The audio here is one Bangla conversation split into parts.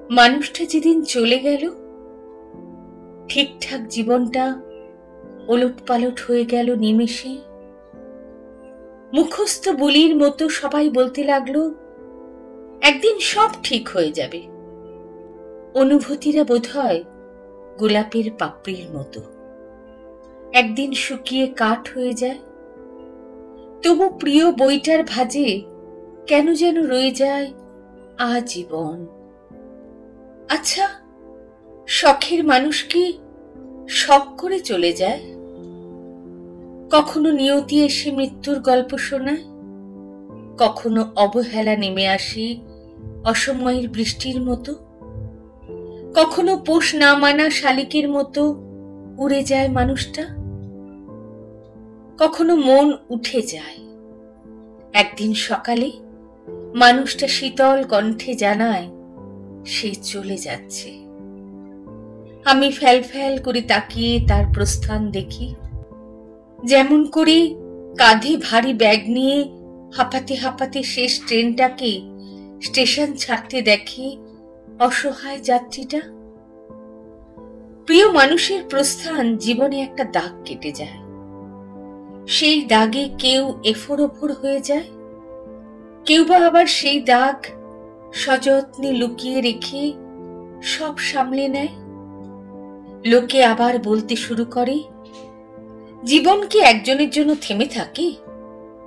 মানুষটা যেদিন চলে গেল, ঠিকঠাক জীবনটা ওলটপালট হয়ে গেল নিমেষে। মুখস্থ বুলির মতো সবাই বলতে লাগলো, একদিন সব ঠিক হয়ে যাবে। অনুভূতিরা বোধহয় গোলাপের পাপড়ির মতো, একদিন শুকিয়ে কাঠ হয়ে যায়। তবু প্রিয় বইটার ভাজে কেন যেন রয়ে যায় আজীবন। আচ্ছা, শখের মানুষ কি শখ করে চলে যায়? কখনো নিয়তি এসে মৃত্যুর গল্প শোনায়, কখনো অবহেলা নেমে আসে অসময়ের বৃষ্টির মতো, কখনো পোষ না মানা শালিকের মতো উড়ে যায় মানুষটা। কখনো মন উঠে যায়, একদিন সকালে মানুষটা শীতল কণ্ঠে জানায় সে চলে যাচ্ছে। আমি ফ্যাল ফ্যাল করে তাকিয়ে তার প্রস্থান দেখি, যেমন করে কাঁধে ভারী ব্যাগ নিয়ে হাঁপাতে হাঁপাতে শেষ ট্রেনটাকে স্টেশন ছাড়তে দেখে অসহায় যাত্রীটা। প্রিয় মানুষের প্রস্থান জীবনে একটা দাগ কেটে যায়। সেই দাগে কেউ এফোর ওফোর হয়ে যায়, কেউ বা আবার সেই দাগ সযত্নে লুকিয়ে রেখে সব সামলে নেয়। লোকে আবার বলতে শুরু করে, জীবন কি একজনের জন্য থেমে থাকে?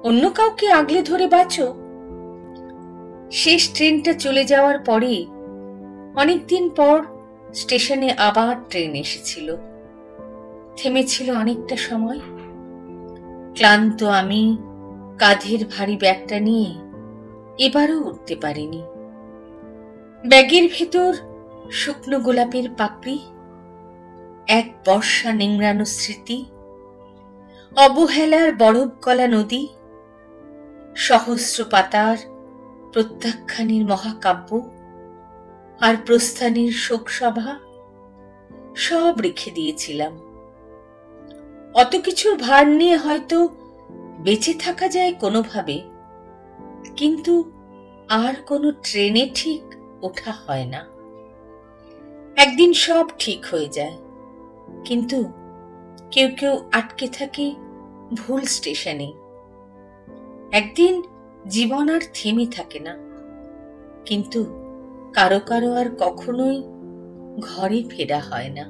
অন্য কাউকে আগলে ধরে বাঁচো। শেষ ট্রেনটা চলে যাওয়ার পরে অনেকদিন পর স্টেশনে আবার ট্রেন এসেছিল। থেমেছিল অনেকটা সময়। ক্লান্ত আমি কাঁধের ভারী ব্যাগটা নিয়ে এবারও উঠতে পারিনি। ব্যাগের ভেতর শুকনো গোলাপের পাপড়ি, এক বর্ষা নিংড়ানো স্মৃতি, অবহেলার বরফ গলা নদী, সহস্র পাতার প্রত্যাখ্যানের মহাকাব্য আর প্রস্থানের শোকসভা, সব রেখে দিয়েছিলাম। অত কিছুর ভার নিয়ে হয়তো বেঁচে থাকা যায় কোনোভাবে, কিন্তু আর কোনো ট্রেনে ঠিক ওঠা হয় না। একদিন সব ঠিক হয়ে যায়, কিন্তু কেউ কেউ আটকে থাকে ভুল স্টেশনে। একদিন জীবন আর থেমে থাকে না, কিন্তু কারো কারো আর কখনোই ঘরে ফেরা হয় না।